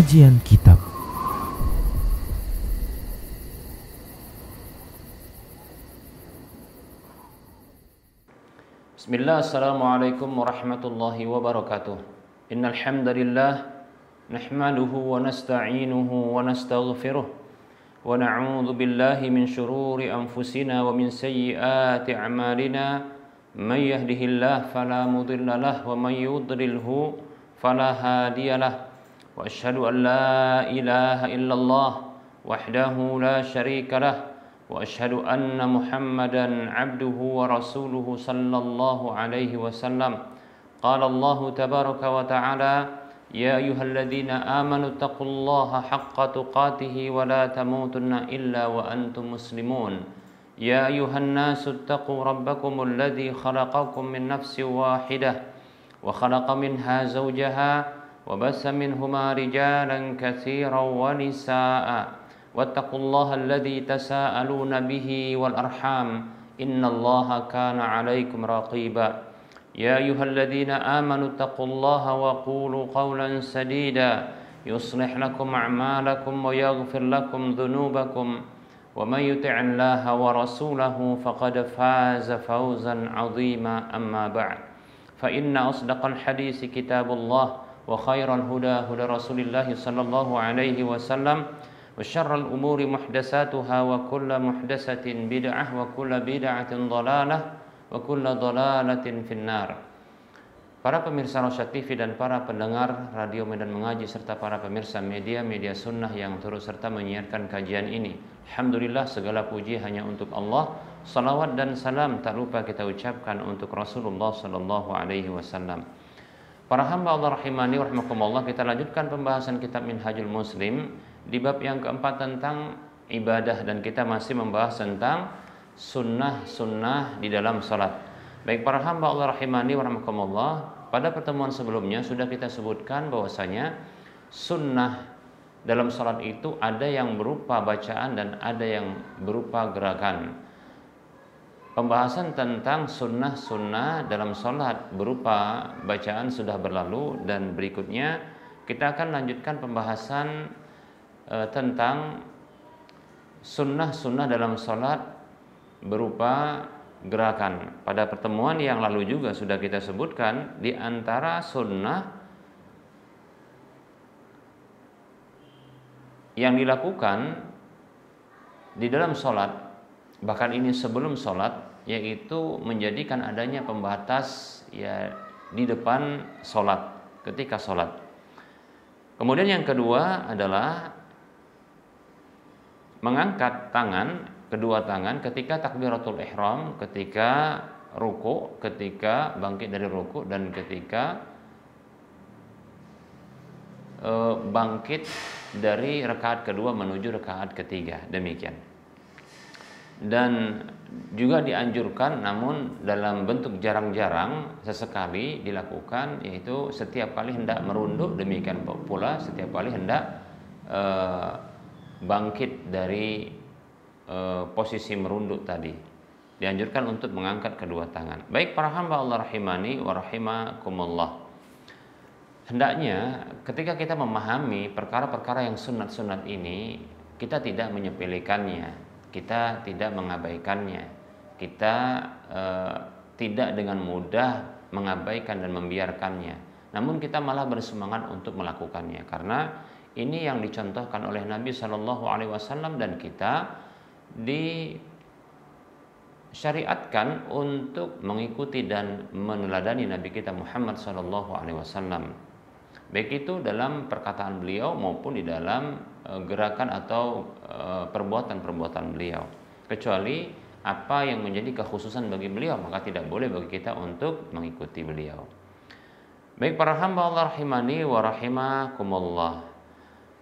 Kajian Kitab. Bismillah, assalamualaikum warahmatullahi wabarakatuh. Innal hamdalillah nahmaduhu wa nasta'inuhu wa nastaghfiruh wa na'udzu billahi min shururi anfusina wa min sayyiati a'malina. May yahdihillahu fala mudilla lahu wa may yudlilhu fala hadiyalah. Wa asyhadu an la ilaha illallah wahdahu la syarika lah. وأشهد أن محمدا عبده ورسوله صلى الله عليه وسلم. قال الله تبارك وتعالى يا أيها الذين آمنوا اتقوا الله حق تقاته ولا تموتن إلا وأنتم مسلمون. يا أيها الناس اتقوا ربكم الذي خلقكم من نفس واحدة وخلق منها زوجها وبث منهما رجالا كثيرا ونساء واتقوا الله الذي تساءلون به والأرحام إن الله كان عليكم رقيبا. يا أيها الذين آمنوا اتقوا الله وقولوا قولا سديدا يصلح لكم أعمالكم ويغفر لكم ذنوبكم ومن يطع الله ورسوله فقد فاز فوزا عظيما. أما بعد فإن أصدق الحديث كتاب الله وخير الهدى هدى رسول الله صلى الله عليه وسلم وشر الأمور محدثاتها وكل محدثة بدعة وكل بدعة ضلالة وكل ضلالة في النار. Para pemirsa Rosyad TV dan para pendengar Radio Medan Mengaji serta para pemirsa media sunnah yang turut serta menyiarkan kajian ini, alhamdulillah segala puji hanya untuk Allah. Salawat dan salam tak lupa kita ucapkan untuk Rasulullah sallallahu alaihi wasallam. Para hamba Allah rahimani wa rahimakumullah, kita lanjutkan pembahasan kitab Minhajul Muslim di bab yang keempat tentang ibadah, dan kita masih membahas tentang sunnah-sunnah di dalam salat. Baik para hamba Allah rahimani wa rahimakumullah, pada pertemuan sebelumnya sudah kita sebutkan bahwasanya sunnah dalam salat itu ada yang berupa bacaan dan ada yang berupa gerakan. Pembahasan tentang sunnah-sunnah dalam salat berupa bacaan sudah berlalu, dan berikutnya kita akan lanjutkan pembahasan tentang sunnah-sunnah dalam salat berupa gerakan. Pada pertemuan yang lalu juga sudah kita sebutkan di antara sunnah yang dilakukan di dalam salat, bahkan ini sebelum salat, yaitu menjadikan adanya pembatas ya di depan salat ketika salat. Kemudian yang kedua adalah mengangkat tangan, kedua tangan ketika takbiratul ihram, ketika ruku, ketika bangkit dari ruku, dan ketika bangkit dari rakaat kedua menuju rakaat ketiga, demikian. Dan juga dianjurkan, namun dalam bentuk jarang-jarang, sesekali dilakukan, yaitu setiap kali hendak merunduk, demikian pula setiap kali hendak bangkit dari posisi merunduk tadi, dianjurkan untuk mengangkat kedua tangan. Baik para hamba Allah rahimani wa rahimakumullah, hendaknya ketika kita memahami perkara-perkara yang sunat-sunat ini, kita tidak menyepelekannya, kita tidak mengabaikannya, kita tidak dengan mudah mengabaikan dan membiarkannya, namun kita malah bersemangat untuk melakukannya, karena ini yang dicontohkan oleh Nabi Shallallahu Alaihi Wasallam, dan kita disyariatkan untuk mengikuti dan meneladani Nabi kita Muhammad Shallallahu Alaihi Wasallam, baik itu dalam perkataan beliau maupun di dalam gerakan atau perbuatan-perbuatan beliau. Kecuali apa yang menjadi kekhususan bagi beliau, maka tidak boleh bagi kita untuk mengikuti beliau. Baik para hamba Allah rahimani wa rahimakumullah,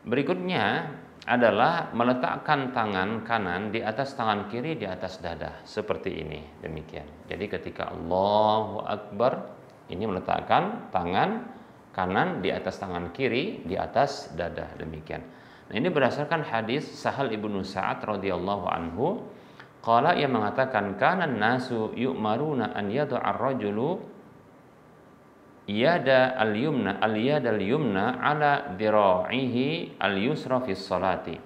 berikutnya adalah meletakkan tangan kanan di atas tangan kiri di atas dada, seperti ini, demikian. Jadi ketika Allahu Akbar, ini meletakkan tangan kanan di atas tangan kiri di atas dada, demikian. Nah, ini berdasarkan hadis Sahal ibnu Sa'ad radhiyallahu anhu, qala, ia mengatakan, kana nasu yu'maruna an yad'a ar-rajulu yada al-yumna ala dira'ihi al-yusra fi sholati.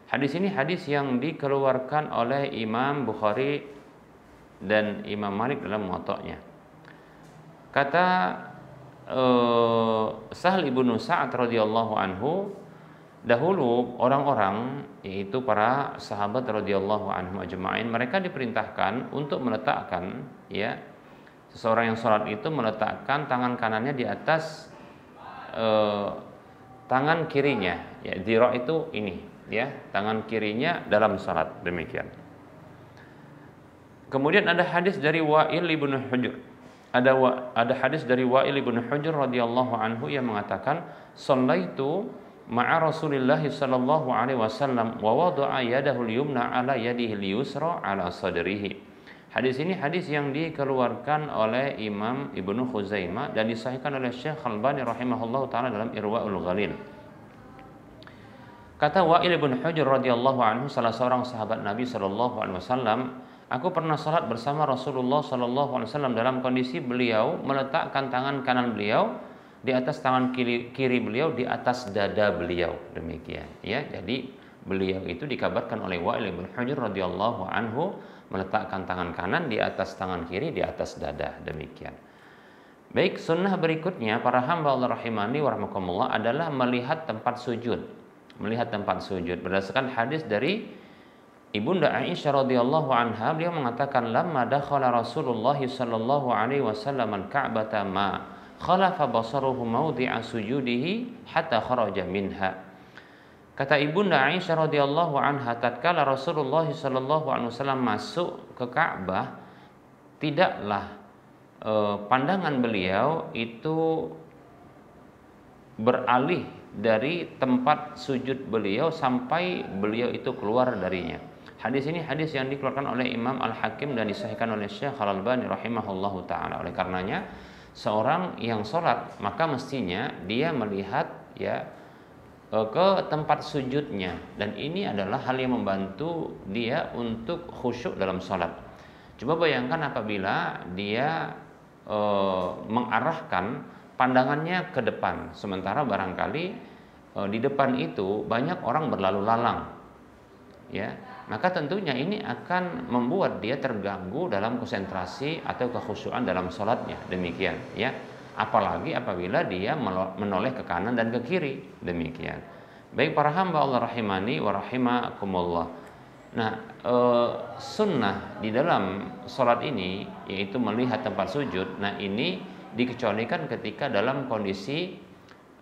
Hadis ini hadis yang dikeluarkan oleh Imam Bukhari dan Imam Malik dalam Muwatta'nya. Kata Sahal ibnu Sa'ad radhiyallahu anhu, dahulu orang-orang, yaitu para sahabat radhiyallahu anhum ajma'in, mereka diperintahkan untuk meletakkan, ya, seseorang yang sholat itu meletakkan tangan kanannya di atas tangan kirinya, ya, dhira' itu ini, ya, tangan kirinya dalam sholat, demikian. Kemudian ada hadis dari Wa'il ibn Hujr. Ada hadis dari Wa'il ibn Hujr radhiyallahu anhu yang mengatakan, "Shallaitu ma'a Rasulillah sallallahu alaihi wasallam wa wada'a yadahu al-yumna ala yadihi al-yusra ala sadrihi." Hadis ini hadis yang dikeluarkan oleh Imam Ibnu Khuzaimah dan disahihkan oleh Syekh Al-Albani rahimahullahu taala dalam Irwaul Ghalil. Kata Wa'il ibn Hujr radhiyallahu anhu, salah seorang sahabat Nabi sallallahu alaihi wasallam, "Aku pernah salat bersama Rasulullah sallallahu alaihi wasallam dalam kondisi beliau meletakkan tangan kanan beliau di atas tangan kiri beliau di atas dada beliau." Demikian, ya. Jadi beliau itu dikabarkan oleh Wa'il bin Hujr radhiyallahu anhu meletakkan tangan kanan di atas tangan kiri di atas dada. Demikian. Baik, sunnah berikutnya para hamba Allah rahimani wa rahmakumullah adalah melihat tempat sujud. Melihat tempat sujud berdasarkan hadis dari Ibunda Aisyah radhiyallahu anha, beliau mengatakan, "Lamma dakhala Rasulullah sallallahu alaihi wasallam al-Ka'bata ma khalafa basaruhu mawdi'a sujudihi hatta kharaja minha." Kata Ibunda Aisyah radhiyallahu anha, tatkala Rasulullah sallallahu alaihi wasallam masuk ke Ka'bah, tidaklah pandangan beliau itu beralih dari tempat sujud beliau sampai beliau itu keluar darinya. Hadis ini hadis yang dikeluarkan oleh Imam Al-Hakim dan disahihkan oleh Syekh Al-Albani rahimahullahu taala. Oleh karenanya seorang yang sholat maka mestinya dia melihat, ya, ke tempat sujudnya, dan ini adalah hal yang membantu dia untuk khusyuk dalam sholat. Coba bayangkan apabila dia mengarahkan pandangannya ke depan, sementara barangkali di depan itu banyak orang berlalu lalang, ya, maka tentunya ini akan membuat dia terganggu dalam konsentrasi atau kekhusyuan dalam sholatnya. Demikian, ya. Apalagi apabila dia menoleh ke kanan dan ke kiri. Demikian. Baik para hamba Allah rahimani wa rahimakumullah. Nah, sunnah di dalam sholat ini yaitu melihat tempat sujud. Nah, ini dikecualikan ketika dalam kondisi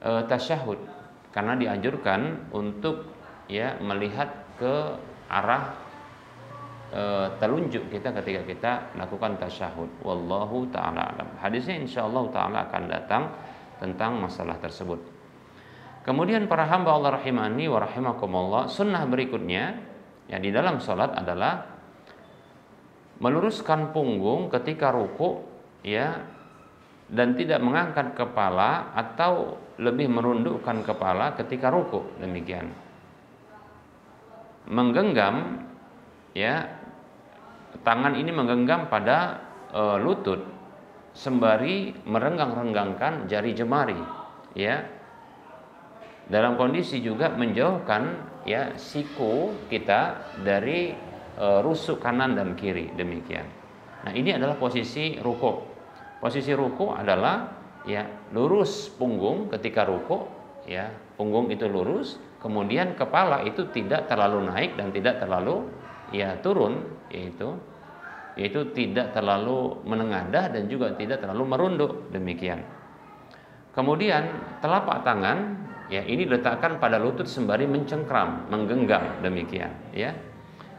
tasyahud, karena dianjurkan untuk, ya, melihat ke arah telunjuk kita ketika kita melakukan tasyahud. Wallahu taala alam. Hadisnya insyaallah taala akan datang tentang masalah tersebut. Kemudian para hamba Allah rahimani wa rahimakumullah, sunnah berikutnya ya di dalam salat adalah meluruskan punggung ketika ruku, ya, dan tidak mengangkat kepala atau lebih merundukkan kepala ketika ruku. Demikian. Menggenggam, ya, tangan ini menggenggam pada lutut sembari merenggang-renggangkan jari jemari, ya, dalam kondisi juga menjauhkan, ya, siku kita dari rusuk kanan dan kiri. Demikian. Nah, ini adalah posisi ruku. Posisi ruku adalah, ya, lurus punggung ketika ruku, ya, punggung itu lurus. Kemudian kepala itu tidak terlalu naik dan tidak terlalu, ya, turun, yaitu tidak terlalu menengadah dan juga tidak terlalu merunduk. Demikian. Kemudian telapak tangan, ya, ini diletakkan pada lutut sembari mencengkram, menggenggam. Demikian, ya,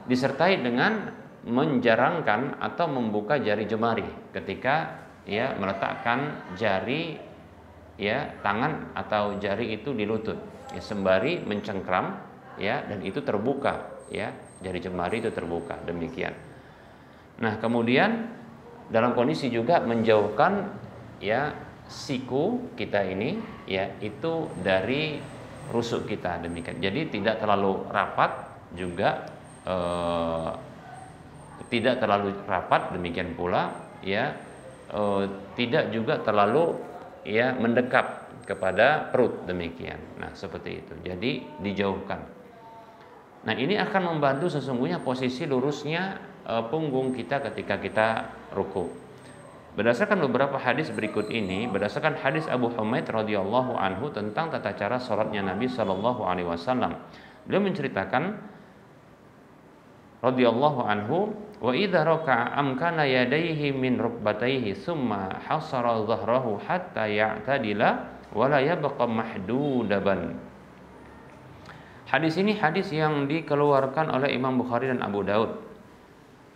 disertai dengan menjarangkan atau membuka jari jemari ketika, ya, meletakkan jari, ya, tangan atau jari itu di lutut, ya, sembari mencengkram, ya, dan itu terbuka, ya, jari jemari itu terbuka. Demikian. Nah, kemudian dalam kondisi juga menjauhkan, ya, siku kita ini, ya, itu dari rusuk kita. Demikian. Jadi tidak terlalu rapat juga, tidak terlalu rapat, demikian pula, ya, tidak juga terlalu ya mendekap kepada perut, demikian. Nah, seperti itu. Jadi dijauhkan. Nah, ini akan membantu sesungguhnya posisi lurusnya punggung kita ketika kita ruku. Berdasarkan beberapa hadis berikut ini, berdasarkan hadis Abu Humaid radhiyallahu anhu tentang tata cara salatnya Nabi sallallahu alaihi wasallam. Beliau menceritakan radhiyallahu anhu, wa idza raka'a amkana yadayhi min rukbatayhi thumma hasara dhahrahu hatta ya'tadila wa la yabqa mahdudaban. Hadis ini hadis yang dikeluarkan oleh Imam Bukhari dan Abu Daud.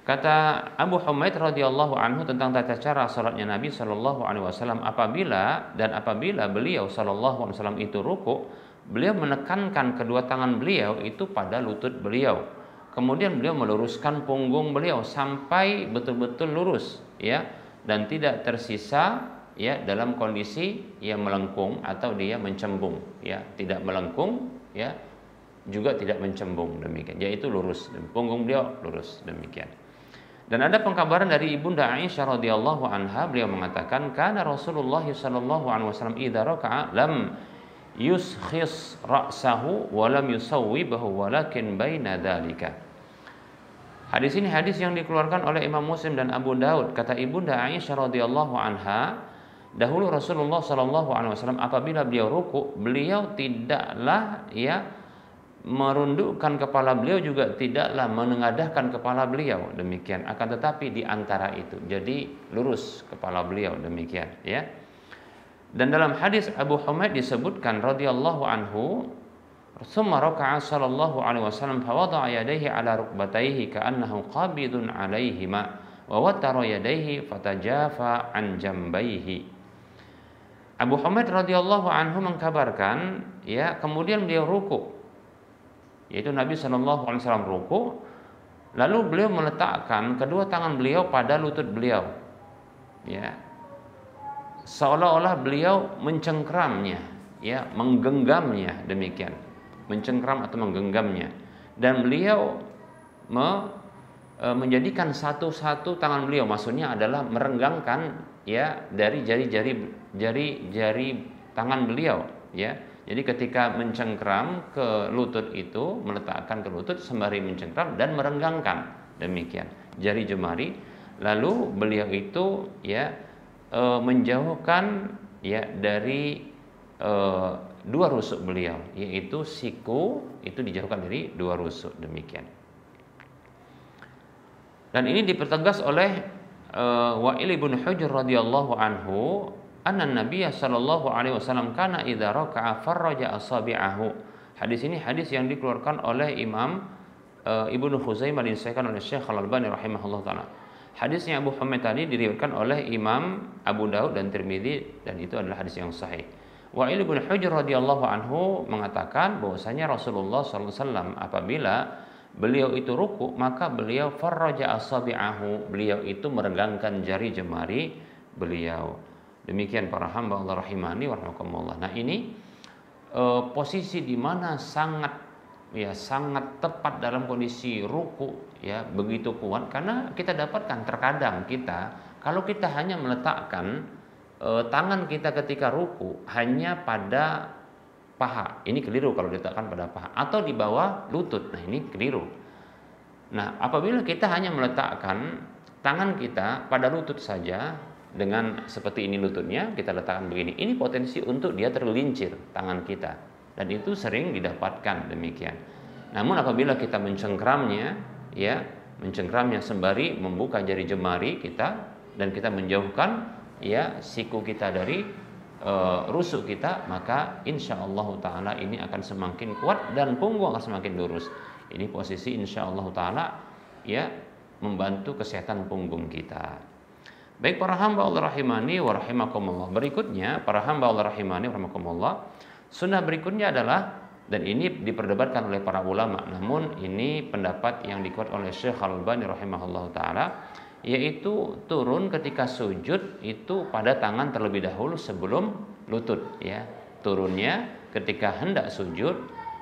Kata Abu Humaid radhiyallahu anhu tentang tata cara salatnya Nabi sallallahu alaihi wasallam, apabila beliau sallallahu alaihi wasallam itu ruku, beliau menekankan kedua tangan beliau itu pada lutut beliau. Kemudian beliau meluruskan punggung beliau sampai betul-betul lurus, ya, dan tidak tersisa, ya, dalam kondisi ya melengkung atau dia mencembung, ya, tidak melengkung, ya, juga tidak mencembung, demikian, yaitu lurus, punggung beliau lurus, demikian. Dan ada pengkabaran dari Ibunda Aisyah radhiyallahu anha, beliau mengatakan, kana Rasulullah sallallahu alaihi wasallam idza raka'a lam yuskhis ra'sahu wa lam yusawwibahu walakin baina dzalika. Hadis ini hadis yang dikeluarkan oleh Imam Muslim dan Abu Daud. Kata Ibunda Aisyah radhiyallahu anha, dahulu Rasulullah sallallahu alaihi wasallam apabila beliau ruku, beliau tidaklah ya merundukkan kepala beliau, juga tidaklah menengadahkan kepala beliau, demikian. Akan tetapi di antara itu, jadi lurus kepala beliau, demikian, ya. Dan dalam hadis Abu Humaid disebutkan radhiyallahu anhu, summa raka'a sallallahu alaihi wasallam fa wada'a yadayhi ala rukbatayhi ka'annahu qabidun 'alaihima wa watara yadayhi fatajafa an jambayhi. Abu Humaid radhiyallahu anhu mengkabarkan, ya, kemudian beliau ruku, yaitu Nabi sallallahu alaihi wasallam ruku, lalu beliau meletakkan kedua tangan beliau pada lutut beliau, ya, seolah-olah beliau mencengkramnya, ya, menggenggamnya, demikian, mencengkram atau menggenggamnya, dan beliau menjadikan satu-satu tangan beliau, maksudnya adalah merenggangkan, ya, dari jari tangan beliau, ya. Jadi ketika mencengkram ke lutut itu, meletakkan ke lutut sembari mencengkram dan merenggangkan, demikian, jari jemari. Lalu beliau itu, ya, menjauhkan, ya, dari dua rusuk beliau, yaitu siku itu dijauhkan dari dua rusuk, demikian. Dan ini dipertegas oleh Wa'il bin Hujr radhiyallahu anhu, anna Nabiy sallallahu alaihi wasallam kana idza raka'a farraja asabi'ahu. Hadis ini hadis yang dikeluarkan oleh Imam Ibnu Khuzaimah, disahihkan oleh Syekh Al-Albani rahimahullah taala. Hadisnya Abu Humaid tadi diriwayatkan oleh Imam Abu Daud dan Tirmidzi, dan itu adalah hadis yang sahih. Wa'il bin Hujr radhiyallahu anhu mengatakan bahwasanya Rasulullah sallallahu alaihi wasallam apabila beliau itu ruku, maka beliau farraja asabi'ahu, beliau itu merenggangkan jari jemari beliau. Demikian para hamba Allah rahimani wa rahimakumullah. Nah, ini posisi di mana sangat tepat dalam kondisi ruku, ya, begitu kuat, karena kita dapatkan terkadang kita kalau kita hanya meletakkan tangan kita ketika ruku hanya pada paha, ini keliru kalau diletakkan pada paha, atau di bawah lutut, nah ini keliru. Nah, apabila kita hanya meletakkan tangan kita pada lutut saja, dengan seperti ini lututnya, kita letakkan begini, ini potensi untuk dia tergelincir tangan kita, dan itu sering didapatkan, demikian. Namun apabila kita mencengkramnya, ya, mencengkramnya sembari membuka jari jemari kita, dan kita menjauhkan, ya, siku kita dari rusuk kita, maka insyaallah taala ini akan semakin kuat dan punggung akan semakin lurus. Ini posisi insyaallah taala, ya, membantu kesehatan punggung kita. Baik para hamba Allah rahimani wa rahimakumullah. Berikutnya para hamba Allah rahimani wa rahimakumullah, sunnah berikutnya adalah, dan ini diperdebatkan oleh para ulama, namun ini pendapat yang dikuat oleh Syekh Al-Albani rahimahullah taala, yaitu turun ketika sujud itu pada tangan terlebih dahulu sebelum lutut, ya. Turunnya ketika hendak sujud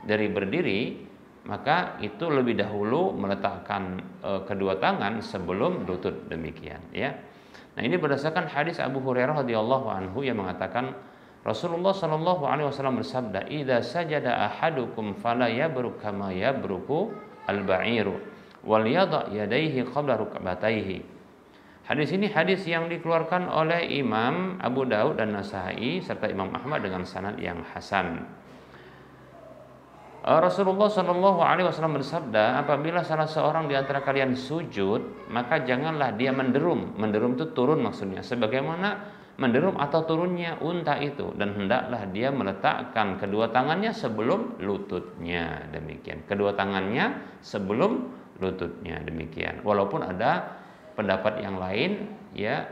dari berdiri, maka itu lebih dahulu meletakkan kedua tangan sebelum lutut, demikian, ya. Nah, ini berdasarkan hadis Abu Hurairah radhiyallahu anhu yang mengatakan Rasulullah Shallallahu alaihi wasallam bersabda, "Idza sajada ahadukum fala yabruk kama yabruku al-ba'iru wal yada' yadayhi qabla rukbatayhi." Hadis ini hadis yang dikeluarkan oleh Imam Abu Daud dan Nasai serta Imam Ahmad dengan sanad yang hasan. Rasulullah Shallallahu alaihi wasallam bersabda, apabila salah seorang di antara kalian sujud, maka janganlah dia menderum. Menderum itu turun maksudnya, sebagaimana menderum atau turunnya unta itu, dan hendaklah dia meletakkan kedua tangannya sebelum lututnya, demikian. Kedua tangannya sebelum lututnya, demikian. Walaupun ada pendapat yang lain ya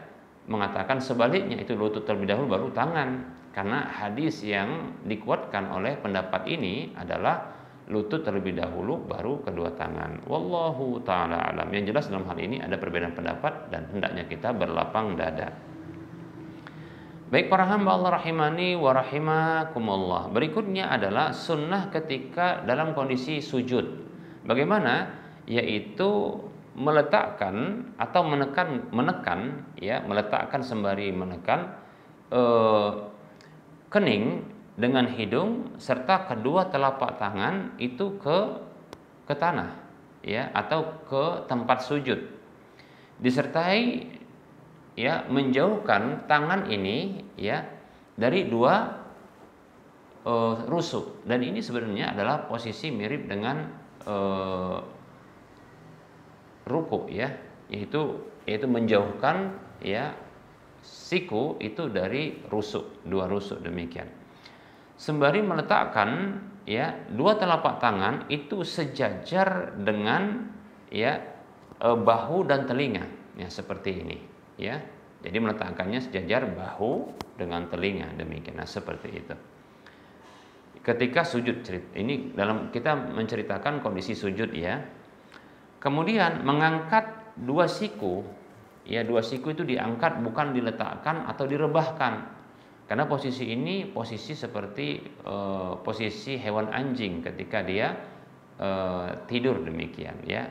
mengatakan sebaliknya, itu lutut terlebih dahulu baru tangan. Karena hadis yang dikuatkan oleh pendapat ini adalah lutut terlebih dahulu baru kedua tangan. Wallahu ta'ala alam. Yang jelas dalam hal ini ada perbedaan pendapat dan hendaknya kita berlapang dada. Baik para hamba Allah rahimani wa rahimakumullah. Berikutnya adalah sunnah ketika dalam kondisi sujud. Bagaimana? Yaitu meletakkan atau menekan ya, meletakkan sembari menekan kening dengan hidung serta kedua telapak tangan itu ke tanah ya, atau ke tempat sujud, disertai ya menjauhkan tangan ini ya dari dua rusuk. Dan ini sebenarnya adalah posisi mirip dengan ruku ya, yaitu menjauhkan ya siku itu dari rusuk, dua rusuk, demikian. Sembari meletakkan ya dua telapak tangan itu sejajar dengan ya bahu dan telinga ya, seperti ini ya. Jadi meletakkannya sejajar bahu dengan telinga, demikian. Nah, seperti itu. Ketika sujud, ini dalam kita menceritakan kondisi sujud ya. Kemudian mengangkat dua siku, ya dua siku itu diangkat, bukan diletakkan atau direbahkan. Karena posisi ini posisi seperti posisi hewan anjing ketika dia tidur, demikian ya.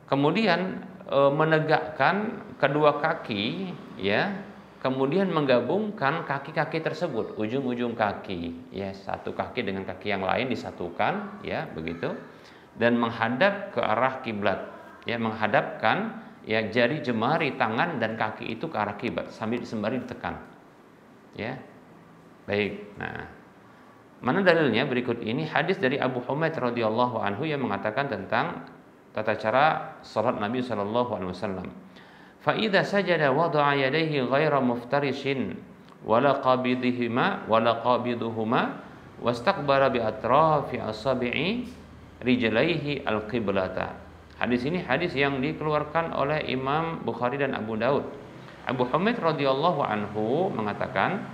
Kemudian menegakkan kedua kaki ya, kemudian menggabungkan kaki-kaki tersebut, ujung-ujung kaki ya, satu kaki dengan kaki yang lain disatukan ya, begitu. Dan menghadap ke arah kiblat ya, menghadapkan ya jari jemari tangan dan kaki itu ke arah kiblat sambil sembari ditekan ya. Baik, nah mana dalilnya? Berikut ini hadis dari Abu Humaid radhiyallahu anhu yang mengatakan tentang tata cara salat Nabi sallallahu alaihi wasallam. Fa idza sajada wada'a yadayhi ghaira muftarishin wala qabidihima wala qabiduhuma wastaqbara bi atrafi asabi'i rijlaihi al-qiblata. Hadis ini hadis yang dikeluarkan oleh Imam Bukhari dan Abu Daud. Abu Humaid radhiyallahu anhu mengatakan,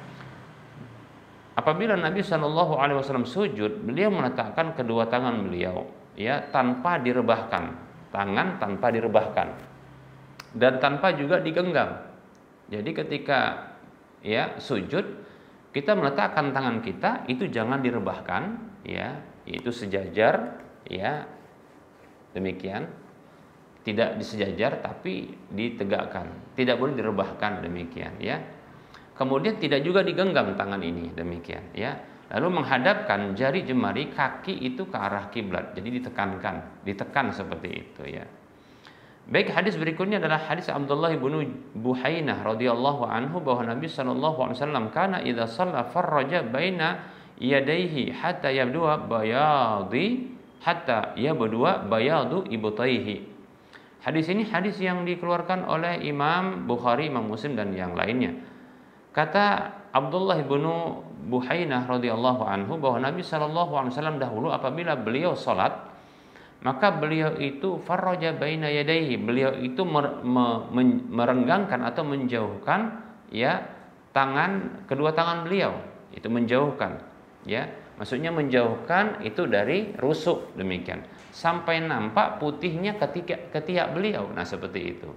apabila Nabi Shallallahu alaihi wasallam sujud, beliau meletakkan kedua tangan beliau ya tanpa direbahkan, tangan tanpa direbahkan dan tanpa juga digenggam. Jadi ketika ya sujud, kita meletakkan tangan kita itu jangan direbahkan ya, itu sejajar ya, demikian, tidak disejajar tapi ditegakkan, tidak boleh direbahkan, demikian ya. Kemudian tidak juga digenggam tangan ini, demikian ya. Lalu menghadapkan jari jemari kaki itu ke arah kiblat, jadi ditekan seperti itu ya. Baik, hadis berikutnya adalah hadis Abdullah bin Buhainah radhiyallahu anhu bahwa Nabi sallallahu alaihi wasallam kana idza shalla farraja baina yadayhi hatta yabdua bayadu ibtaihi. Hadis ini hadis yang dikeluarkan oleh Imam Bukhari, Imam Muslim dan yang lainnya. Kata Abdullah bin Buhainah radhiyallahu anhu bahwa Nabi sallallahu alaihi wasallam dahulu apabila beliau salat, maka beliau itu farraja baina yadayhi, beliau itu merenggangkan atau menjauhkan ya kedua tangan beliau, itu menjauhkan ya, maksudnya menjauhkan itu dari rusuk, demikian, sampai nampak putihnya ketiak beliau. Nah, seperti itu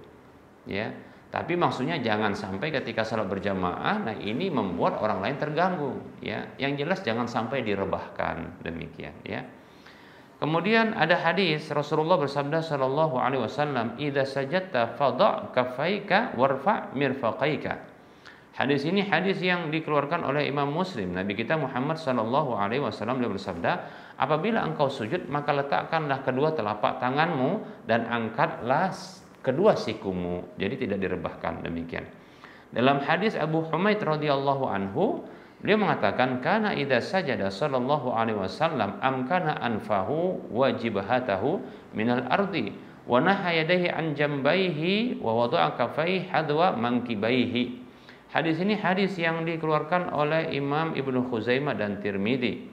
ya. Tapi maksudnya jangan sampai ketika salat berjamaah, nah ini membuat orang lain terganggu ya. Yang jelas jangan sampai direbahkan, demikian ya. Kemudian ada hadis Rasulullah bersabda sallallahu alaihi wasallam, "Idza sajadta fadha kaffaika warfa' mirfaqaika." Hadis ini hadis yang dikeluarkan oleh Imam Muslim. Nabi kita Muhammad sallallahu alaihi wasallam dia bersabda, "Apabila engkau sujud, maka letakkanlah kedua telapak tanganmu dan angkatlah kedua sikumu." Jadi tidak direbahkan, demikian. Dalam hadis Abu Humaid radhiyallahu anhu, beliau mengatakan, "Kana idza sajada sallallahu alaihi wasallam amkana anfahu wa jibhatahu minal ardi wa nahayadaihi an jambaihi wa wada'a kaffaihi hadwa mankibaihi." Hadis ini hadis yang dikeluarkan oleh Imam Ibnu Khuzaimah dan Tirmidzi.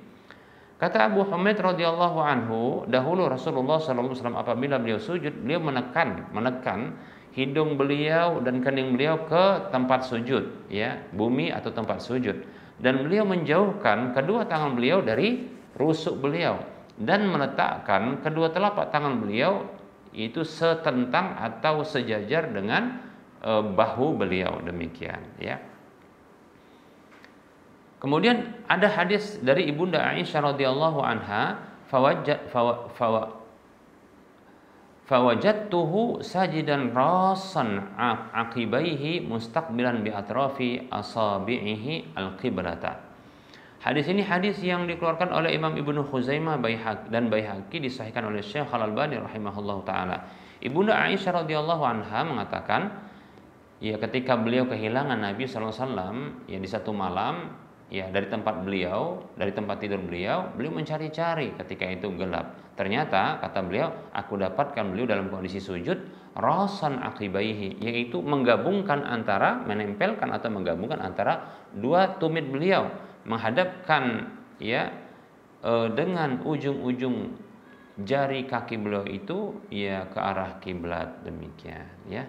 Kata Abu Humaid radhiyallahu anhu, dahulu Rasulullah sallallahu alaihi wasallam apabila beliau sujud, beliau menekan hidung beliau dan kening beliau ke tempat sujud, ya, bumi atau tempat sujud. Dan beliau menjauhkan kedua tangan beliau dari rusuk beliau dan meletakkan kedua telapak tangan beliau itu setentang atau sejajar dengan bahu beliau, demikian, ya. Kemudian ada hadis dari Ibunda Aisyah radhiyallahu anha, fawajadtuhu sajidan rasan aqibaihi mustaqbilan bi atrafi asabi'ihi al-qiblata. Hadis ini hadis yang dikeluarkan oleh Imam Ibnu Khuzaimah dan Baihaqi, disahihkan oleh Syekh Al-Albani rahimahullahu taala. Ibunda Aisyah radhiyallahu anha mengatakan, ya, ketika beliau kehilangan Nabi sallallahu alaihi wasallam, ya, di satu malam, ya, dari tempat tidur beliau mencari-cari ketika itu gelap. Ternyata kata beliau, aku dapatkan beliau dalam kondisi sujud rasan aqibaihi, yaitu menempelkan atau menggabungkan antara dua tumit beliau, menghadapkan, ya, dengan ujung-ujung jari kaki beliau itu, ya, ke arah kiblat, demikian, ya.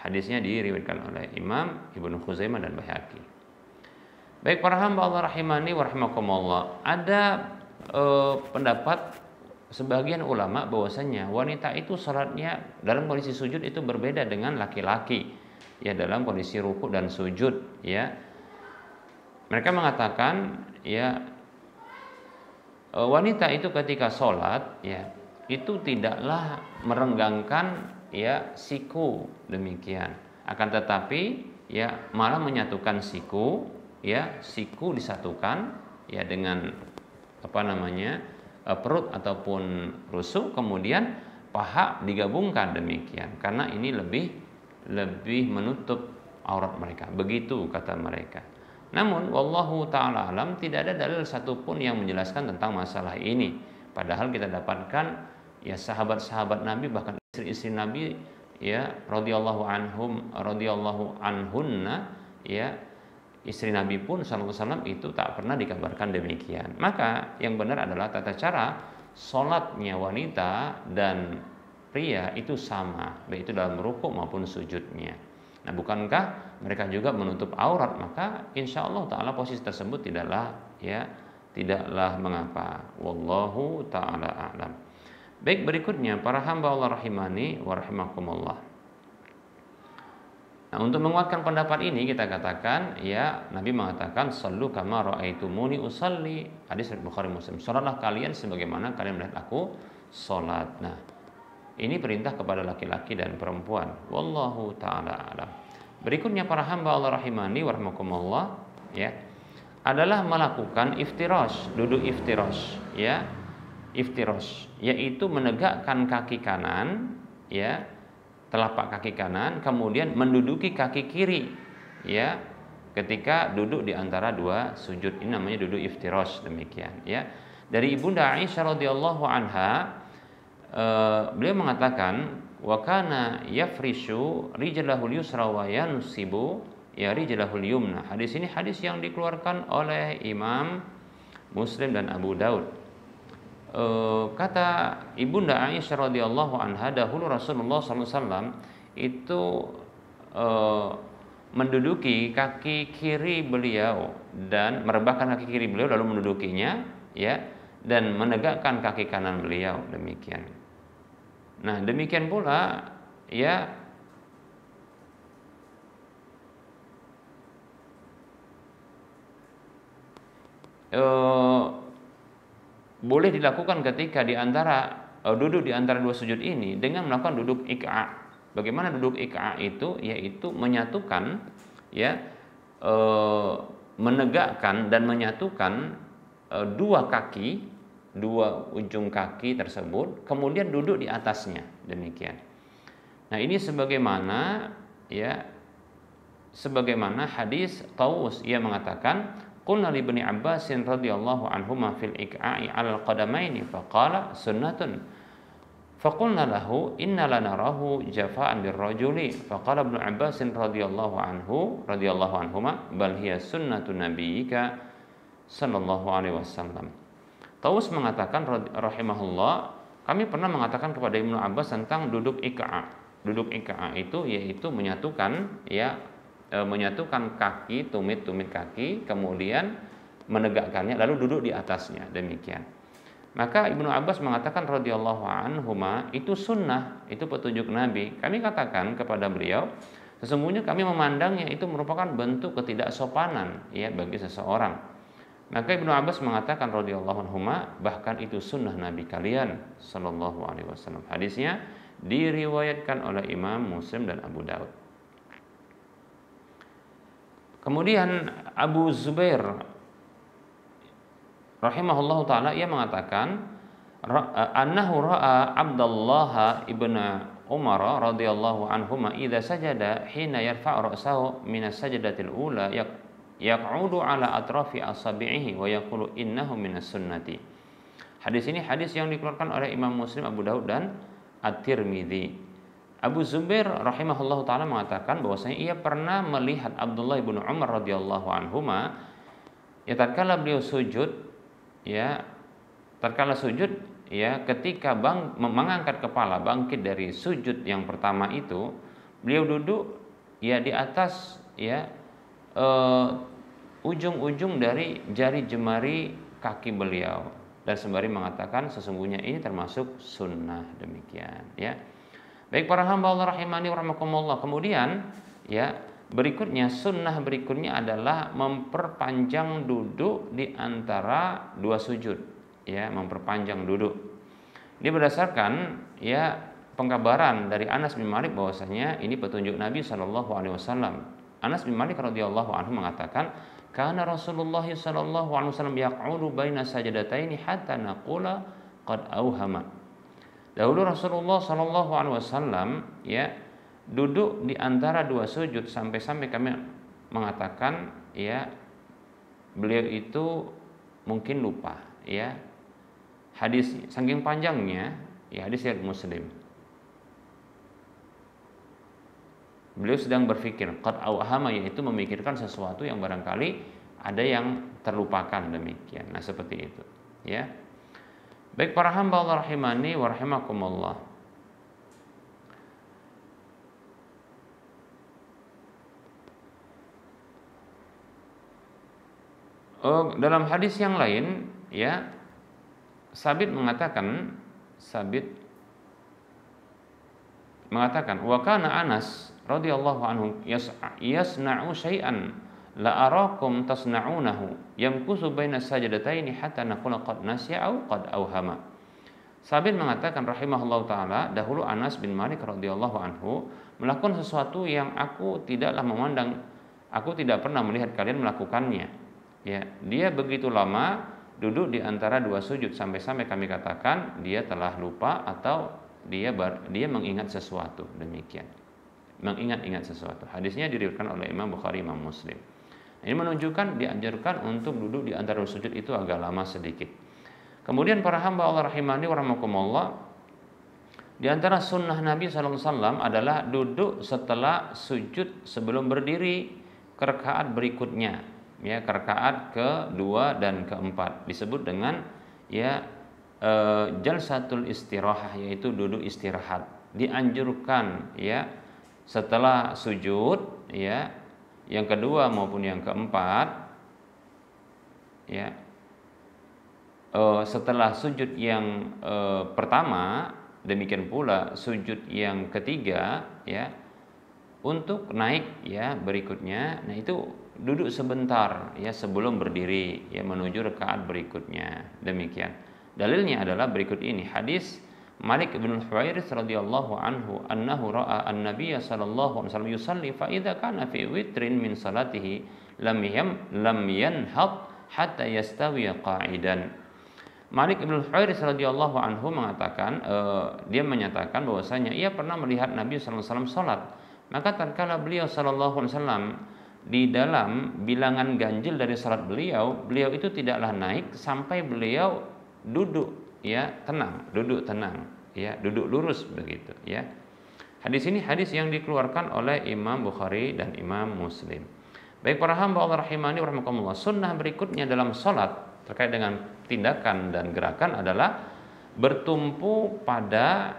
Hadisnya diriwayatkan oleh Imam Ibnu Khuzaimah dan Baihaqi. Baik para hamba Allah rahimani wa rahimakumullah, ada pendapat sebagian ulama bahwasanya wanita itu salatnya dalam kondisi sujud itu berbeda dengan laki-laki, ya, dalam kondisi ruku dan sujud, ya. Mereka mengatakan, ya, wanita itu ketika salat, ya, itu tidaklah merenggangkan, ya, siku, demikian. Akan tetapi, ya, malah menyatukan siku, ya, siku disatukan, ya, dengan perut ataupun rusuk, kemudian paha digabungkan, demikian. Karena ini lebih menutup aurat mereka. Begitu kata mereka. Namun wallahu taala alam, tidak ada dalil satupun yang menjelaskan tentang masalah ini. Padahal kita dapatkan, ya, sahabat-sahabat Nabi, bahkan istri-istri Nabi, ya, radhiyallahu anhunna, ya, istri Nabi pun sallallahu alaihi wasallam itu tak pernah dikabarkan demikian. Maka yang benar adalah tata cara salatnya wanita dan pria itu sama, baik itu dalam rukuk maupun sujudnya. Nah, bukankah mereka juga menutup aurat? Maka insya Allah taala posisi tersebut tidaklah mengapa. Wallahu taala a'lam. Baik, berikutnya para hamba Allah rahimani wa rahimakumullah. Nah, untuk menguatkan pendapat ini kita katakan, ya, Nabi mengatakan sallu kama raaitumuni usalli. Hadis Bukhari Muslim. Salatlah kalian sebagaimana kalian melihat aku salat. Nah, ini perintah kepada laki-laki dan perempuan. Wallahu taala alam. Berikutnya para hamba Allah rahimani wa rahimakumullah, ya, adalah melakukan iftirash, duduk iftirash, ya. Iftirash yaitu menegakkan kaki kanan, ya, telapak kaki kanan, kemudian menduduki kaki kiri, ya, ketika duduk di antara dua sujud. Ini namanya duduk iftirash, demikian, ya. Dari Ibunda Aisyah radhiyallahu anha, beliau mengatakan, wa kana yafrishu rijlahul yusra wa yansibu, ya, rijlahul yumna. Hadis ini hadis yang dikeluarkan oleh Imam Muslim dan Abu Daud. Kata Ibunda Aisyah radhiyallahu anha, dahulu Rasulullah SAW itu menduduki kaki kiri beliau dan merebahkan kaki kiri beliau lalu mendudukinya, ya, dan menegakkan kaki kanan beliau, demikian. Nah, demikian pula, ya, boleh dilakukan ketika di antara duduk di antara dua sujud ini dengan melakukan duduk iqa. Bagaimana duduk iqa itu? Yaitu menyatukan, ya, menegakkan dan menyatukan dua kaki, dua ujung kaki tersebut, kemudian duduk di atasnya, demikian. Nah, ini sebagaimana, ya, sebagaimana hadis Tawus, ia mengatakan, qulna li Ibni Abbas radhiyallahu anhuma fil iqa'i 'alal qadamaini faqala sunnatun. Faqulna lahu inna lanarahu jafa'an birrajuli. Faqala Ibnu Abbas radhiyallahu anhuma bal hiya sunnatun nabiyyika sallallahu alaihi wasallam. Tawus mengatakan rahimahullah, kami pernah mengatakan kepada Ibnu Abbas tentang duduk iqa'. Duduk iqa' itu yaitu menyatukan, ya, menyatukan kaki, tumit kaki, kemudian menegakkannya lalu duduk di atasnya, demikian. Maka Ibnu Abbas mengatakan radhiyallahu anhuma, itu sunnah, itu petunjuk Nabi. Kami katakan kepada beliau, sesungguhnya kami memandangnya itu merupakan bentuk ketidaksopanan, ya, bagi seseorang. Maka Ibnu Abbas mengatakan radhiyallahu anhuma, bahkan itu sunnah Nabi kalian sallallahu alaihi wasallam. Hadisnya diriwayatkan oleh Imam Muslim dan Abu Daud. Kemudian Abu Zubair rahimahullahu taala, ia mengatakan annahu ra'a Abdullah ibn Umar radhiyallahu anhuma idza sajada hina yarfa'u ra'sahu min as-sajdatil ula yaq'udu ala atrafi asabi'ihi wa yaqulu innahu minas sunnati. Hadis ini hadis yang dikeluarkan oleh Imam Muslim, Abu Daud dan At-Tirmidzi. Abu Zubair rahimahullahu taala mengatakan bahwasanya ia pernah melihat Abdullah bin Umar radhiyallahu anhuma, ya, tatkala beliau sujud, ya, tatkala sujud, ya, ketika mengangkat kepala bangkit dari sujud yang pertama itu, beliau duduk, ya, di atas, ya, ujung-ujung dari jari jemari kaki beliau, dan sembari mengatakan sesungguhnya ini termasuk sunnah, demikian, ya. Baik para hamba Allah rahimani wa rahmakumullah. Kemudian, ya, berikutnya sunnah berikutnya adalah memperpanjang duduk di antara dua sujud, ya, memperpanjang duduk. Ini berdasarkan, ya, pengkabaran dari Anas bin Malik bahwasanya ini petunjuk Nabi sallallahu alaihi wasallam. Anas bin Malik radhiyallahu anhu mengatakan, kana Rasulullah sallallahu alaihi wasallam yaq'udu baina sajadataini hatta naqula qad auhama. Dahulu Rasulullah sallallahu alaihi wasallam, ya, duduk di antara dua sujud sampai-sampai kami mengatakan, ya, beliau itu mungkin lupa, ya. Hadis saking panjangnya, ya, hadis riwayat Muslim. Beliau sedang berpikir qad auhama, yaitu memikirkan sesuatu yang barangkali ada yang terlupakan, demikian. Nah, seperti itu, ya. Baik para hamba Allah rahimani wa rahimakumullah. Dalam hadis yang lain, ya, Sabit mengatakan wa kana Anas radhiyallahu anhu yasna'u syai'an la arakum tasna'unahu yamkusu baina sajdataini hatta naqula qad nasi'a aw qad auhama. Sabit mengatakan rahimahullahu taala, dahulu Anas bin Malik radhiyallahu anhu melakukan sesuatu yang aku tidak pernah melihat kalian melakukannya. Ya, dia begitu lama duduk di antara dua sujud sampai-sampai kami katakan dia telah lupa atau dia mengingat sesuatu, demikian. Mengingat-ingat sesuatu. Hadisnya diriwayatkan oleh Imam Bukhari, Imam Muslim. Ini menunjukkan dianjurkan untuk duduk di antara sujud itu agak lama sedikit. Kemudian para hamba Allah rahimani wa rahmakumullah, di antara sunnah Nabi sallallahu alaihi wasallam adalah duduk setelah sujud sebelum berdiri ke rakaat berikutnya, ya, ke rakaat kedua dan keempat, disebut dengan, ya, jalsatul istirahah, yaitu duduk istirahat. Dianjurkan, ya, setelah sujud, ya, yang kedua maupun yang keempat, ya, setelah sujud yang pertama, demikian pula sujud yang ketiga, ya, untuk naik, ya, berikutnya, nah itu duduk sebentar, ya, sebelum berdiri, ya, menuju rakaat berikutnya, demikian. Dalilnya adalah berikut ini, hadis Malik bin Huwairis radhiyallahu anhu annahu ra'a an-nabiy sallallahu alaihi wasallam yusalli fa idza kana fi witrin min salatihi lam yanhad hatta yastawi qa'idan. Malik bin Huwairis radhiyallahu anhu mengatakan, dia menyatakan bahwasanya ia pernah melihat Nabi sallallahu alaihi wasallam salat. Maka tatkala beliau sallallahu alaihi wasallam di dalam bilangan ganjil dari salat beliau itu tidaklah naik sampai beliau duduk ya tenang, duduk lurus begitu ya. Hadis ini hadis yang dikeluarkan oleh Imam Bukhari dan Imam Muslim. Baik para hamba Allah rahimani wa rahimakumullah, sunnah berikutnya dalam salat terkait dengan tindakan dan gerakan adalah bertumpu pada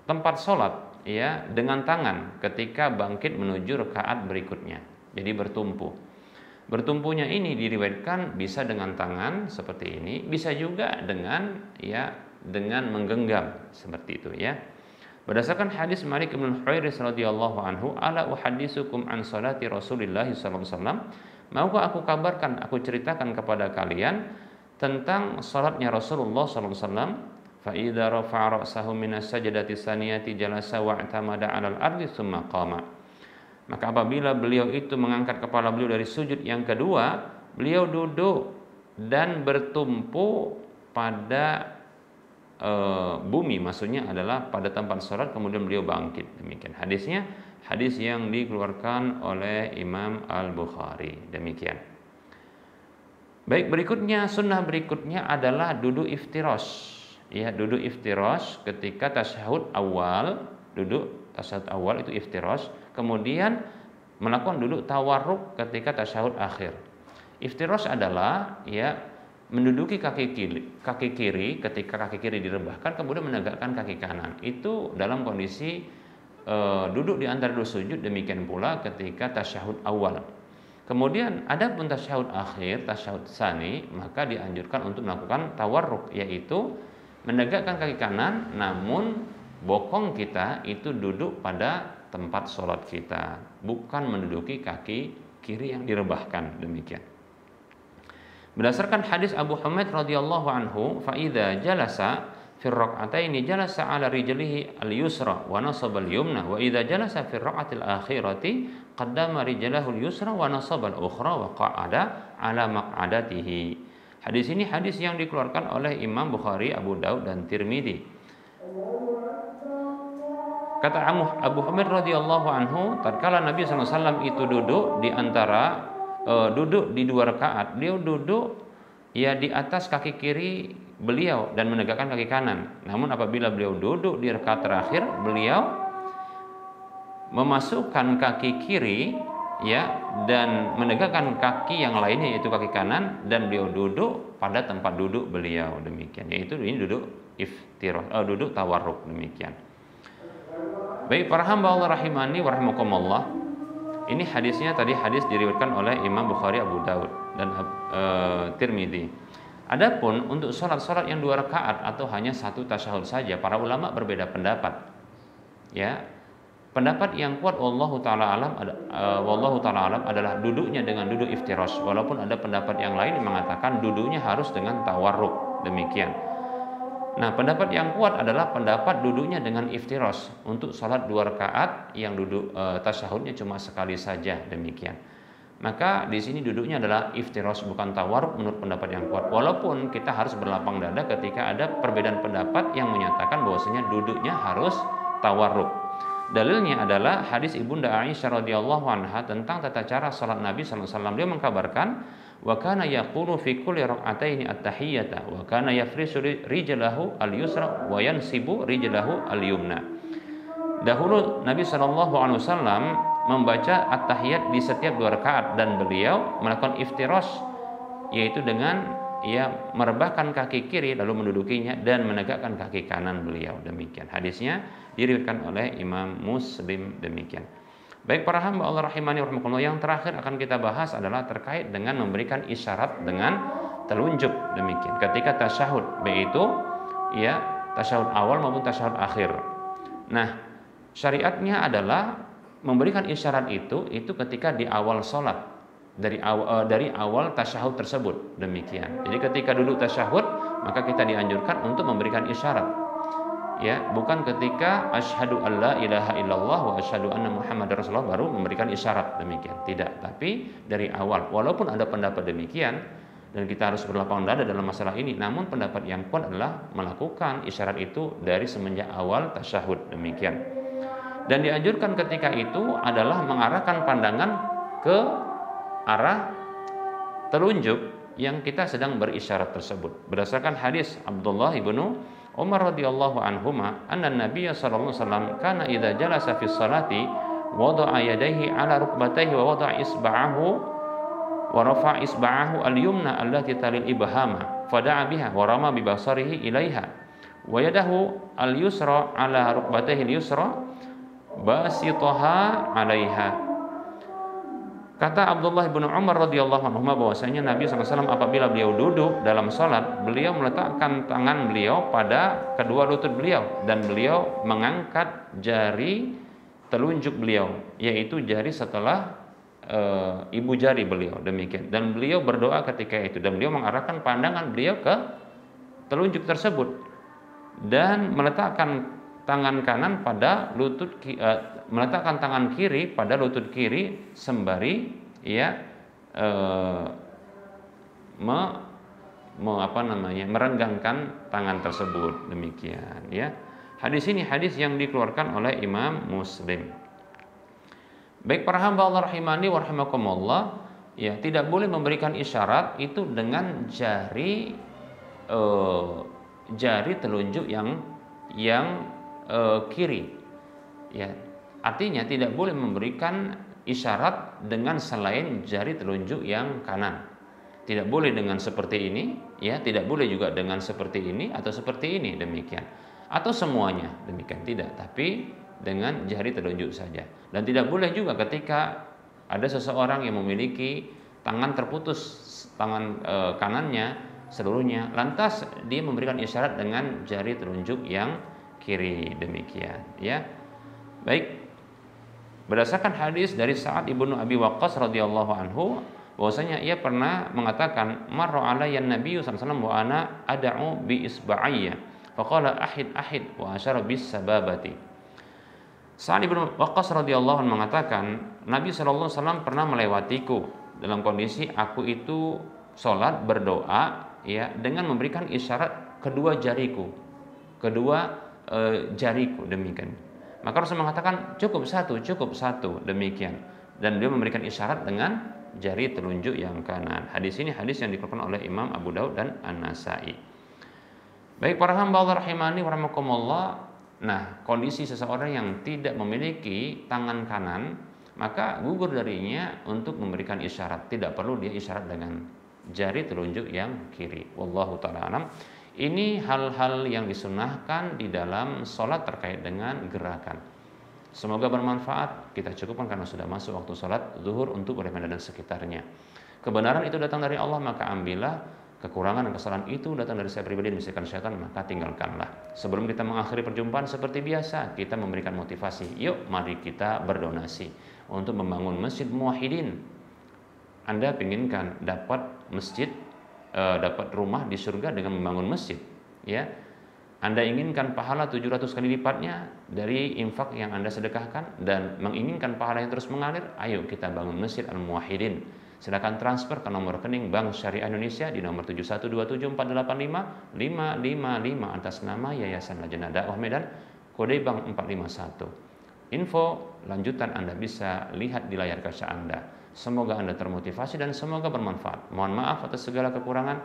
tempat sholat ya dengan tangan ketika bangkit menuju rakaat berikutnya. Jadi bertumpunya ini diriwayatkan bisa dengan tangan seperti ini, bisa juga dengan menggenggam seperti itu ya. Berdasarkan hadis Malik bin Huwairis radhiyallahu anhu, ala uhadditsukum an salati Rasulillah sallallahu alaihi wasallam, maukah aku ceritakan kepada kalian tentang salatnya Rasulullah sallallahu alaihi wasallam. Fa idza rafa'a ra'sahu minas sajdati tsaniyati jalasa wa'tamada 'alal ardi tsumma qama. Maka apabila beliau itu mengangkat kepala beliau dari sujud yang kedua, beliau duduk dan bertumpu pada bumi, maksudnya adalah pada tempat sholat, kemudian beliau bangkit. Demikian hadisnya, hadis yang dikeluarkan oleh Imam Al-Bukhari. Demikian. Baik, berikutnya sunnah berikutnya adalah duduk iftirash. Ya, duduk iftirash ketika tasyahud awal, itu iftirash. Kemudian melakukan duduk tawarruk ketika tasyahud akhir. Iftirash adalah ya menduduki kaki kiri ketika kaki kiri direbahkan, kemudian menegakkan kaki kanan. Itu dalam kondisi duduk di antara dua sujud. Demikian pula ketika tasyahud awal. Kemudian adapun tasyahud akhir, tasyahud tsani, maka dianjurkan untuk melakukan tawarruk, yaitu menegakkan kaki kanan, namun bokong kita itu duduk pada tempat sholat kita, bukan menduduki kaki kiri yang direbahkan. Demikian. Berdasarkan hadis Abu Humaid radhiyallahu anhu, fa idza jalasa fi rak'ataini jalasa ala rijlihi al-yusra wa nasaba al-yumna, wa idza jalasa fi rak'atil akhirati qaddama rijlahu al-yusra wa nasaba al-ukhra wa qa'ada ala maq'adatihi. Hadis ini hadis yang dikeluarkan oleh Imam Bukhari, Abu Daud dan Tirmidzi. Kata Abu Humaid radhiyallahu anhu, tatkala Nabi sallallahu alaihi wasallam itu duduk di antara duduk di dua rakaat, beliau duduk ya di atas kaki kiri beliau dan menegakkan kaki kanan. Namun apabila beliau duduk di rakaat terakhir, beliau memasukkan kaki kiri ya dan menegakkan kaki yang lainnya yaitu kaki kanan, dan beliau duduk pada tempat duduk beliau. Demikian, yaitu ini duduk iftirash, duduk tawarruk. Demikian. Baik para hamba Allah rahimani wa rahimakumullah, ini hadisnya tadi hadis diriwayatkan oleh Imam Bukhari, Abu Daud dan Tirmidzi. Adapun untuk salat-salat yang dua rakaat atau hanya satu tasyahud saja, para ulama berbeda pendapat. Ya, pendapat yang kuat wallahu taala alam adalah duduknya dengan duduk iftirash, walaupun ada pendapat yang lain yang mengatakan duduknya harus dengan tawarruk. Demikian. Nah, pendapat yang kuat adalah pendapat duduknya dengan iftirash untuk salat dua rakaat yang duduk tasyahudnya cuma sekali saja. Demikian. Maka di sini duduknya adalah iftirash bukan tawarruk menurut pendapat yang kuat. Walaupun kita harus berlapang dada ketika ada perbedaan pendapat yang menyatakan bahwasanya duduknya harus tawarruk. Dalilnya adalah hadis Ibunda Aisyah radhiyallahu anha tentang tata cara salat Nabi sallallahu alaihi wasallam. Dia mengkabarkan, wa kana yaqulu fi kulli rak'ataini at-tahiyyata wa kana yafrisu rijlahu al-yusra wa yansibu rijlahu al-yumna. Dahulu Nabi sallallahu alaihi wasallam membaca at-tahiyyat di setiap dua rakaat, dan beliau melakukan iftirash, yaitu dengan merebahkan kaki kiri lalu mendudukinya dan menegakkan kaki kanan beliau. Demikian. Hadisnya diriwayatkan oleh Imam Muslim. Demikian. Baik para hamba Allah rahimani wa rahimakumullah, yang terakhir akan kita bahas adalah terkait dengan memberikan isyarat dengan telunjuk. Demikian. Ketika tasyahud, baik itu tasyahud awal maupun tasyahud akhir. Nah, syariatnya adalah memberikan isyarat itu ketika di awal sholat. dari awal tasyahud tersebut. Demikian. Jadi ketika duduk tasyahud, maka kita dianjurkan untuk memberikan isyarat. Ya, bukan ketika asyhadu alla ilaha illallah wa asyhadu anna muhammadar rasulullah baru memberikan isyarat, demikian. Tidak, tapi dari awal. Walaupun ada pendapat demikian dan kita harus berlapang dada dalam masalah ini, namun pendapat yang kuat adalah melakukan isyarat itu dari semenjak awal tasyahud, demikian. Dan dianjurkan ketika itu adalah mengarahkan pandangan ke arah telunjuk yang kita sedang berisyarat tersebut. Berdasarkan hadis Abdullah ibnu Umar radhiyallahu anhuma, anna Nabiy sallallahu alaihi wasallam kana idza jalasa fi sholati wada'a yadayhi ala rukbatayhi wa wada'a isba'ahu wa rafa'a isba'ahu al-yumna allati talil ibhama fada'a biha wa rama bi basarihi ilaiha wa yadahu al-yusra ala rukbatayhi al-yusra basitaha 'alaiha. Kata Abdullah bin Umar radhiyallahu anhu bahwasanya Nabi SAW apabila beliau duduk dalam sholat, beliau meletakkan tangan beliau pada kedua lutut beliau dan beliau mengangkat jari telunjuk beliau, yaitu jari setelah ibu jari beliau, demikian. Dan beliau berdoa ketika itu dan beliau mengarahkan pandangan beliau ke telunjuk tersebut dan meletakkan tangan kanan pada lutut meletakkan tangan kiri pada lutut kiri sembari merenggangkan tangan tersebut, demikian ya. Hadis ini hadis yang dikeluarkan oleh Imam Muslim. Baik para hamba Allah rahimani wa rahimakumullah, ya, tidak boleh memberikan isyarat itu dengan jari telunjuk yang kiri, ya. Artinya tidak boleh memberikan isyarat dengan selain jari telunjuk yang kanan. Tidak boleh dengan seperti ini, ya, tidak boleh juga dengan seperti ini atau seperti ini, demikian. Atau semuanya, demikian, tidak, tapi dengan jari telunjuk saja. Dan tidak boleh juga ketika ada seseorang yang memiliki tangan terputus, tangan kanannya seluruhnya, lantas dia memberikan isyarat dengan jari telunjuk yang kiri, demikian, ya. Baik. Berdasarkan hadis dari Sa'ad ibnu Abi Waqqas radhiyallahu anhu, bahwasanya ia pernah mengatakan, marra alayya an-nabiy sallallahu alaihi wasallam wa ana ad'u bi isba'ayya faqala ahid wa asyara bis sababati. Sa'ad ibnu Waqqas radhiyallahu anhu mengatakan, Nabi sallallahu alaihi wasallam pernah melewatiku dalam kondisi aku itu salat berdoa, ya, dengan memberikan isyarat kedua jariku, demikian. Maka Rasul mengatakan cukup satu, demikian. Dan dia memberikan isyarat dengan jari telunjuk yang kanan. Hadis ini hadis yang dikeluarkan oleh Imam Abu Daud dan An-Nasai. Baik para hamba Allah rahimani wa rahimakumullah. Nah, kondisi seseorang yang tidak memiliki tangan kanan, maka gugur darinya untuk memberikan isyarat. Tidak perlu dia isyarat dengan jari telunjuk yang kiri. Wallahu ta'ala alam. Ini hal-hal yang disunahkan di dalam sholat terkait dengan gerakan. Semoga bermanfaat. Kita cukupkan karena sudah masuk waktu sholat zuhur untuk beribadah dan sekitarnya. Kebenaran itu datang dari Allah, maka ambillah. Kekurangan dan kesalahan itu datang dari saya pribadi dan bisikan syaitan, maka tinggalkanlah. Sebelum kita mengakhiri perjumpaan seperti biasa, kita memberikan motivasi. Yuk, mari kita berdonasi untuk membangun Masjid Muwahhidin. Anda inginkan dapat masjid, dapat rumah di surga dengan membangun masjid, ya. Anda inginkan pahala 700 kali lipatnya dari infak yang Anda sedekahkan dan menginginkan pahala yang terus mengalir, ayo kita bangun Masjid Al-Muwahhidin. Silakan transfer ke nomor rekening Bank Syariah Indonesia di nomor 71274855555 atas nama Yayasan Lajnah Dakwah Medan, kode bank 451. Info lanjutan Anda bisa lihat di layar kaca Anda. Semoga Anda termotivasi dan semoga bermanfaat. Mohon maaf atas segala kekurangan.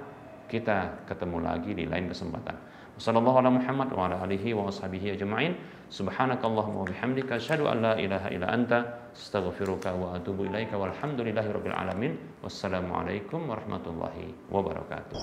Kita ketemu lagi di lain kesempatan. Wassallallahu ala Muhammad wa ala alihi wa ashabihi ajma'in. Subhanakallahumma wa bihamdika asyhadu an la ilaha illa anta astaghfiruka wa atubu ilaika walhamdulillahirabbil alamin. Wassalamualaikum warahmatullahi wabarakatuh.